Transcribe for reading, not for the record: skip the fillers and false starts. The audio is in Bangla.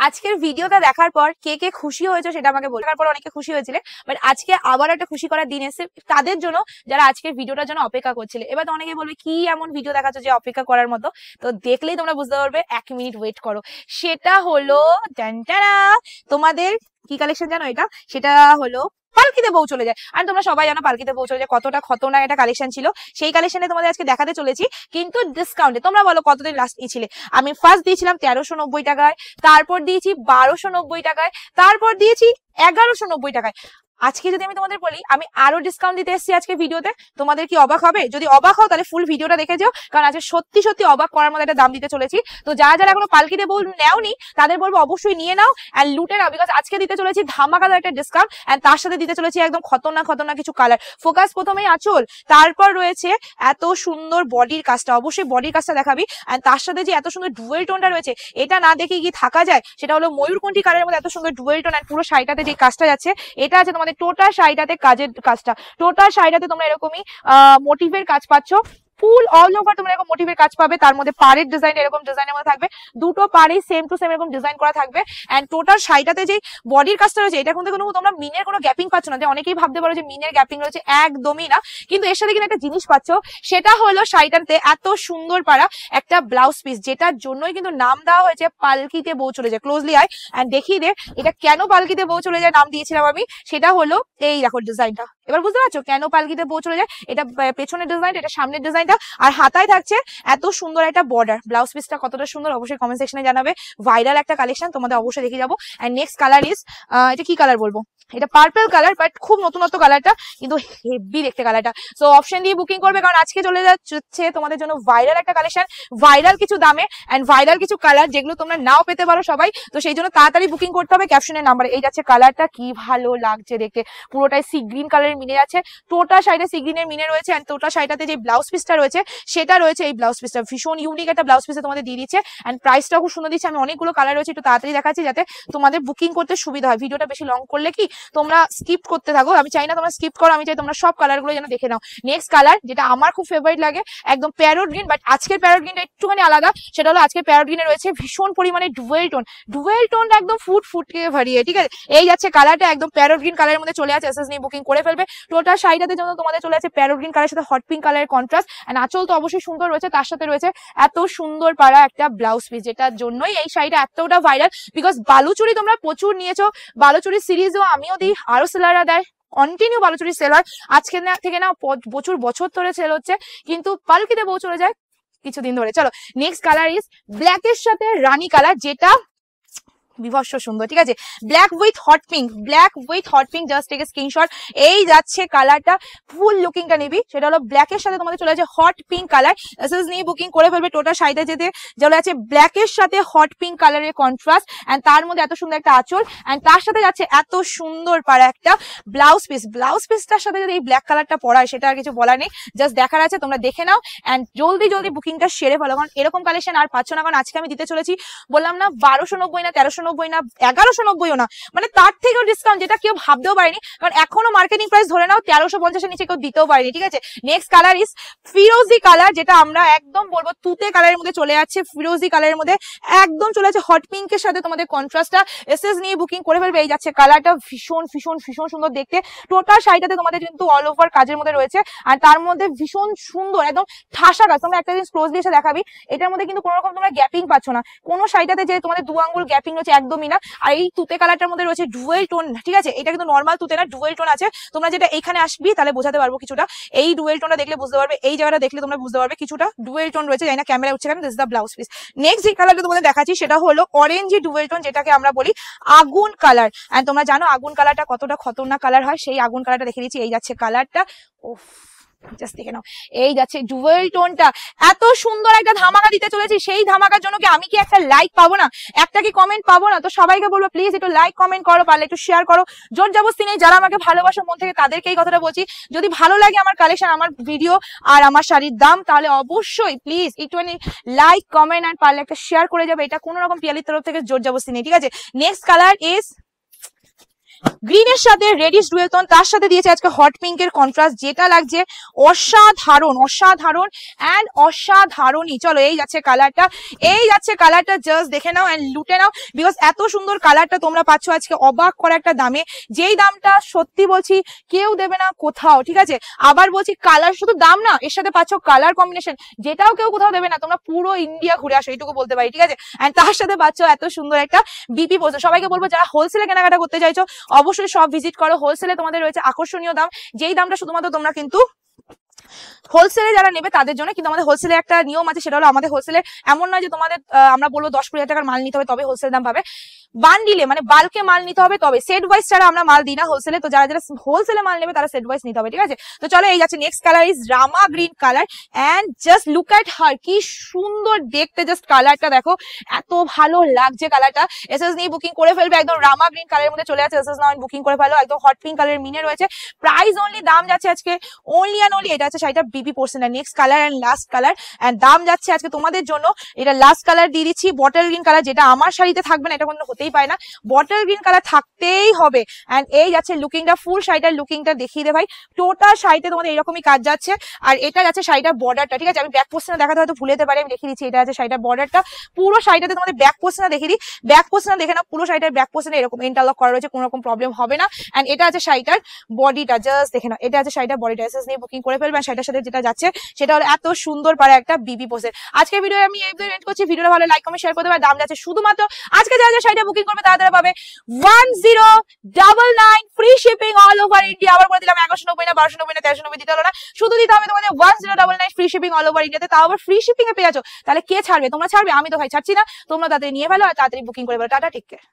আজকের ভিডিওটা দেখার পর কে কে খুশি হয়েছে সেটা আমাকে বলে। দেখার পর অনেকে খুশি হয়েছিল, বাট আজকে আবার একটা খুশি করার দিন এসে তাদের জন্য যারা আজকের ভিডিওটার জন্য অপেক্ষা করছিল। এবার তো অনেকে বলবে কি এমন ভিডিও দেখাচ্ছ যে অপেক্ষা করার মতো, তো দেখলেই তোমরা বুঝতে পারবে। 1 মিনিট ওয়েট করো। সেটা হলো তোমাদের কি কালেকশন জানো? এটা সেটা হলো পালকিতে বউ চলে যায়। আর তোমরা সবাই জানো পালকিতে বউ চলে যায় কতটা খতরনাক একটা কালেকশন ছিল। সেই কালেকশনে তোমাদের আজকে দেখাতে চলেছি, কিন্তু ডিসকাউন্টে। তোমরা বলো কতদিন লাস্ট ছিলে? আমি ফার্স্ট দিয়েছিলাম 1390 টাকায়, তারপর দিয়েছি 1290 টাকায়, তারপর দিয়েছি 1190 টাকায়। আজকে যদি আমি তোমাদের বলি আমি আরো ডিসকাউন্ট দিতে এসেছি আজকে ভিডিওতে, তোমাদের কি অবাক হবে? যদি অবাক হও তাহলে ফুল ভিডিওটা দেখে যাও, কারণ আজকে সত্যি সত্যি অবাক করার মতো একটা দাম দিতে চলেছি। তো যারা যারা এখনো পালকিতে বউ নেওনি তাদের বলবো অবশ্যই নিয়ে নাও এন্ড লুটে নাও, বিকজ আজকে দিতে চলেছি ধামাকাদার একটা ডিসকাউন্ট এন্ড তার সাথে দিতে চলেছি একদম খতরনাক খতরনাক কিছু কালার। ফোকাস প্রথমেই আঁচল, তারপর রয়েছে এত সুন্দর বডির কাজটা, অবশ্যই বডির কাজটা দেখাবি। এন্ড তার সাথে যে এত সুন্দর ডুয়েল টোনটা রয়েছে, এটা না দেখে কি থাকা যায়? সেটা হলো ময়ূরকণ্ঠী কালারের মধ্যে এত সুন্দর ডুয়েল টোন এন্ড পুরো শাড়িটাতে যে কাজটা যাচ্ছে, এটা আছে তোমাদের টোটাল শাড়িটাতে কাজের কাজটা। টোটাল শাড়িটাতে তোমরা এরকমই মোটিভের কাজ পাচ্ছ, ফুল অল ওভার তোমরা এরকম মোটিভের কাজ পাবে। তার মধ্যে পাড়ের ডিজাইন এরকম ডিজাইনের মধ্যে থাকবে, দুটো পাড়ে সেম টু সেম এরকম ডিজাইন করা থাকবে। এন্ড টোটাল শাড়িটাতে যে বডির কাজটা রয়েছে, এটা কিন্তু কোনো তোমরা মিনের কোনো গ্যাপিং পাচ্ছ না। যে অনেকেই ভাবতে পারো যে মিনের গ্যাপিং রয়েছে, একদমই না। কিন্তু এর সাথে কিন্তু একটা জিনিস পাচ্ছ, সেটা হলো শাড়িটাতে এত সুন্দর পাড়া একটা ব্লাউজ পিস, যেটার জন্যই কিন্তু নাম দেওয়া হয়েছে পালকিতে বউ চলে যায়। ক্লোজলি আয় এন্ড দেখিয়ে দে এটা কেন পালকিতে বউ চলে যায় নাম দিয়েছিলাম আমি। সেটা হলো এই দেখো ডিজাইনটা, এবার বুঝতে পারছো কেন পালকিতে বউ চলে যায়? এটা পেছনের ডিজাইনটা, এটা সামনের ডিজাইনটা, আর হাতায় থাকছে এত সুন্দর একটা বর্ডার। ব্লাউজ পিসটা কতটা সুন্দর অবশ্যই কমেন্ট সেকশনে জানাবে। ভাইরাল একটা কালেকশন, তোমাদের অবশ্যই দেখে যাবো। এন্ড নেক্সট কালার ইজ এটা কি কালার বলবো, এটা পার্পল কালার, বাট খুব নতুনত্ব কালারটা, কিন্তু হেভি দেখতে কালারটা। সো অপশন দিয়ে বুকিং করবে, কারণ আজকে চলে যাচ্ছে তোমাদের জন্য ভাইরাল একটা কালেকশন, ভাইরাল কিছু দামে এন্ড ভাইরাল কিছু কালার, যেগুলো তোমরা নাও পেতে পারো সবাই। তো সেই জন্য তাড়াতাড়ি বুকিং করতে হবে ক্যাপশনের নাম্বারে। এই যাচ্ছে কালারটা, কি ভালো লাগছে দেখতে, পুরোটাই সি গ্রিন কালারের মিনে যাচ্ছে। টোটাল শাড়িটা সি গ্রিনের মিনে রয়েছে এন্ড টোটাল শাড়িটাতে যে ব্লাউজ পিসটা রয়েছে সেটা রয়েছে এই ব্লাউজ পিসটা, ভীষণ ইউনিক একটা ব্লাউজ পিসে তোমাদের দিয়ে দিচ্ছে। এন্ড প্রাইসটাও খুব সুন্দর দিচ্ছে। আমি অনেকগুলো কালার রয়েছে, একটু তাড়াতাড়ি দেখাচ্ছি যাতে তোমাদের বুকিং করতে সুবিধা হয়। ভিডিওটা বেশি লং করলে কি তোমরা স্কিপ করতে থাকো, আমি চাই না তোমরা স্কিপ করো, আমি চাই তোমরা সব কালারগুলো যেন দেখে নাও। নেক্সট কালার যেটা আমার খুব ফেভারিট লাগে, একদম প্যারট গ্রিন, বাট আজকের প্যারট গ্রিনটা একটুখানি আলাদা। সেটা হলো আজকের প্যারট গ্রিনে রয়েছে ভীষণ পরিমাণে ডুয়েল টোন, ডুয়েল টোনটা একদম ফুটকে ভরিয়ে, ঠিক আছে? এই যাচ্ছে কালারটা, একদম প্যারট গ্রিন কালারের মধ্যে চলে আছে। এসএস নিয়ে বুকিং করে ফেলবে। টোটাল শাড়িটাতে যেন তোমাদের চলে আছে প্যারট গ্রিন কালারের সাথে হট পিঙ্ক কালারের কন্ট্রাস্ট, এন্ড আঁচল তো অবশ্যই সুন্দর রয়েছে, তার সাথে রয়েছে এত সুন্দর পাড়া একটা ব্লাউজ পিস, যেটার জন্যই এই শাড়িটা এতটা ভাইরাল। বিকজ বালুচুরি তোমরা প্রচুর নিয়েছো, বালুচুরি সিরিজও আমিও দিই, আরো সেলাররা দেয়, কন্টিনিউ বালুচুরি সেলার আজকে থেকে না প্রচুর বছর ধরে সেল হচ্ছে, কিন্তু পালকিতে বউ চলে যায় কিছুদিন ধরে। চলো নেক্সট কালার ইজ ব্ল্যাকের সাথে রানী কালার, যেটা বিভৎস সুন্দর, ঠিক আছে? Black with hot pink, black with hot pink, just take a screenshot. এই যাচ্ছে কালারটা, ফুল লুকিংটা নিবি, সেটা হলো ব্ল্যাকের সাথে তোমাদের চলে যাচ্ছে হট পিঙ্ক কালার। এসএস নিয়ে বুকিং করে ফেলবে। টোটাল শাড়িটা যেতে চলে আছে ব্ল্যাকের সাথে হট পিঙ্ক কালারের কন্ট্রাস্ট, এন্ড তার মধ্যে এত সুন্দর একটা আঁচল, এন্ড তার সাথে যাচ্ছে এত সুন্দর পাড়া একটা ব্লাউজ পিস। ব্লাউজ পিসটার সাথে যদি এই ব্ল্যাক কালারটা পরায় সেটা আর কিছু বলার নেই, জাস্ট দেখার আছে, তোমরা দেখে নাও এন্ড জলদি জলদি বুকিংটা সেরে ফেলো, কারণ এরকম কালেকশন আর পাচ্ছ না। কারণ আজকে আমি দিতে চলেছি, বললাম না 1290 না 1390 না 1190ও না, মানে তার থেকেও ডিসকাউন্ট, যেটা কেউ ভাবতেও পারেনি। কারণ এখনো মার্কেটিং প্রাইস ধরে নাও 1350 এর নিচে কেউ দিতেও পারেনি, ঠিক আছে? নেক্সট কালার ইজ ফিরোজি কালার, যেটা আমরা একদম বলবো তুতে কালারের মধ্যে চলে যাচ্ছে, ফিরোজি কালারের মধ্যে একদম চলে যাচ্ছে হট পিঙ্কের সাথে তোমাদের কন্ট্রাস্টটা। এসএস নিয়ে বুকিং করে ফেলবে। এই যাচ্ছে কালারটা, ভীষণ ভীষণ ভীষণ সুন্দর দেখতে। টোটাল শাড়িটাতে তোমাদের কিন্তু অল ওভার কাজের মধ্যে রয়েছে, আর তার মধ্যে ভীষণ সুন্দর একদম ঠাসা কাজ। তোমরা একটা জিনিস ক্লোজলি এসে দেখাবি, এটার মধ্যে কিন্তু কোনো রকম তোমরা গ্যাপিং পাচ্ছ না। কোনো শাড়িটাতে যে তোমাদের 2 আঙ্গুল গ্যাপিং রয়েছে একদমই না। আর এই তুতে কালারটার মধ্যে রয়েছে ডুয়েল টোন, ঠিক আছে? এটা কিন্তু নর্মাল তুতে না, ডুয়েল টোন আছে। তোমরা যেটা এইখানে আসবি তাহলে বোঝাতে পারবো কিছুটা, এই ডুয়েল টোনটা দেখলে বুঝতে পারবে, এই জায়গাটা দেখলে তোমরা বুঝতে পারবে কিছুটা ডুয়েল টোন রয়েছে। জানি না ক্যামেরা উঠছে কেন। This is the blouse piece. Next যে কালারটা তোমাদের দেখাচ্ছি সেটা হলো অরেঞ্জি ডুয়েল টোন, যেটাকে আমরা বলি আগুন কালার। এন্ড তোমরা জানো আগুন কালারটা কতটা খতরনাক কালার হয়, সেই আগুন কালারটা দেখে দিচ্ছি। এই যাচ্ছে কালারটা, ওফ জাস্ট দেখে নাও। এই যাচ্ছে ডুয়েল টোনটা, এত সুন্দর একটা ধামাকা দিতে চলেছি। সেই ধামাকার জন্য কি আমি কি একটা লাইক পাবো না, একটা কি কমেন্ট পাবো না? তো সবাইকে বলবো প্লিজ একটু লাইক কমেন্ট করো, পারলে একটু শেয়ার করো। জোর জবরদস্তি নেই, যারা আমাকে ভালোবাসো মন থেকে তাদেরকে এই কথাটা বলছি। যদি ভালো লাগে আমার কালেকশন, আমার ভিডিও আর আমার শাড়ির দাম, তাহলে অবশ্যই প্লিজ একটুখানি লাইক কমেন্ট আর পারলে একটা শেয়ার করে যাবে। এটা কোনো রকম পিয়ালির তরফ থেকে জোর জবরদস্তি নেই, ঠিক আছে? নেক্সট কালার ইজ গ্রিনের সাথে রেডিশ ডুয়েল টোন, তার সাথে দিয়েছে আজকে হট পিঙ্কের কন্ট্রাস্ট, যেটা লাগছে অসাধারণ অসাধারণ অ্যান্ড অসাধারণই। চলো এই যাচ্ছে কালারটা, এই যাচ্ছে কালারটা, জাস্ট দেখে নাও অ্যান্ড লুটে নাও, বিকজ এত সুন্দর কালারটা তোমরা পাচ্ছ আজকে অবাক করা একটা দামে, যেই দামটা সত্যি বলছি কেউ দেবে না কোথাও, ঠিক আছে। আবার বলছি কালার শুধু দাম না, এর সাথে পাচ্ছ কালার কম্বিনেশন, যেটাও কেউ কোথাও দেবে না। তোমরা পুরো ইন্ডিয়া ঘুরে আসো, এইটুকু বলতে পারি, ঠিক আছে। অ্যান্ড তার সাথে পাচ্ছ এত সুন্দর একটা বিপি পোস্টার। সবাইকে বলবো যারা হোলসেলে কেনাকাটা করতে চাইছো অবশ্যই সব ভিজিট করো। হোলসেলে তোমাদের রয়েছে আকর্ষণীয় দাম, যেই দামটা শুধুমাত্র তোমরা কিন্তু হোলসেলে যারা নেবে তাদের জন্য। কিন্তু আমাদের হোলসেলে একটা নিয়ম আছে, সেটা হলো আমাদের হোলসেলে এমন নয় যে তোমাদের আমরা বলবো 10-20 টাকার মাল নিতে হবে তবে হোলসেল দাম পাবে। বান্ডিলে মানে বাল্কে মাল নিতে হবে, তবে সেট ওয়াইজ ছাড়া আমরা মাল দিই না হোলসেলে। তো যারা যারা হোলসেলে মাল নেবে তারা সেট ওয়াইজ নিতে হবে, ঠিক আছে। তো চলো এই যাচ্ছে next colour is Rama green colour, and just look at her, কি সুন্দর দেখতে, জাস্ট কালারটা দেখো, এত ভালো লাগছে কালারটা। এসএস নিয়ে বুকিং করে ফেলবে, একদম রামা গ্রিন কালারের মধ্যে চলে যাচ্ছে, এসএস নাও বুকিং করে ফেলো, একদম হট পিঙ্ক কালারের মিনে রয়েছে। প্রাইস অনলি, দাম যাচ্ছে আজকে অনলি অ্যান্ড অনলি, এটা আছে শাড়িটা বিপি portion. Next colour and last colour, and দাম যাচ্ছে আজকে তোমাদের জন্য, এটা লাস্ট কালার দিয়ে দিচ্ছি বটল গ্রিন কালার, যেটা আমার শাড়িতে থাকবে না, এটা কোনো হতেই পারে না, বটল গ্রিন কালার থাকতেই হবে। এন্ড এই যাচ্ছে লুকিংটা, ফুল শাড়িটার লুকিংটা দেখিয়ে দে ভাই, টোটাল শাড়িতে তোমাদের এরকমই কাজ যাচ্ছে। আর এটা যাচ্ছে শাড়িটার বর্ডারটা, ঠিক আছে। আমি ব্যাক পোর্শনে দেখাতে হয়তো ভুলে যেতে পারি, আমি দেখিয়ে দিচ্ছি। এটা আছে শাড়িটার বর্ডারটা, পুরো শাড়িটাতে তোমাদের ব্যাক পোর্শনে দেখিয়ে দিই, ব্যাক পোর্শনে দেখে নাও, পুরো শাড়িটার ব্যাক পোর্শনে এরকম ইন্টারলক করা রয়েছে, কোনো রকম প্রবলেম হবে না। এন্ড এটা আছে শাড়িটার বডিটা, জাস্ট দেখে নাও, এটা আছে শাড়িটার বডিটা, এসএস নিয়ে বুকিং করে ফেলবেন। শাড়িটার সাথে যেটা যাচ্ছে সেটা হলো এত সুন্দর পারে একটা বিবি পোস্টার। আজকে ভিডিও আমি এই এন্ড করছি, ভিডিওটা ভালো লাইক কমেন্ট শেয়ার করতে পারে। দাম যাচ্ছে শুধুমাত্র আজকে যারা যারা শাড়িটা বুকিং করবে তারা পাবে 1099 free shipping all over India. আবার বলে দিলাম 1190 না 1290 না 1390 দিতে হলো না, শুধু দিতে হবে তোমাদের 1099 ফ্রি শিপিং অল ওভার ইন্ডিয়াতে, তাও আবার ফ্রি শিপিং এ পেয়ে যাচ্ছ। তাহলে কে ছাড়বে? তোমরা ছাড়বে? আমি তো ভাই ছাড়ছি না, তোমরা তাড়াতাড়ি নিয়ে ফেলো আর তাড়াতাড়ি বুকিং করে ফেলো। Tata, take care.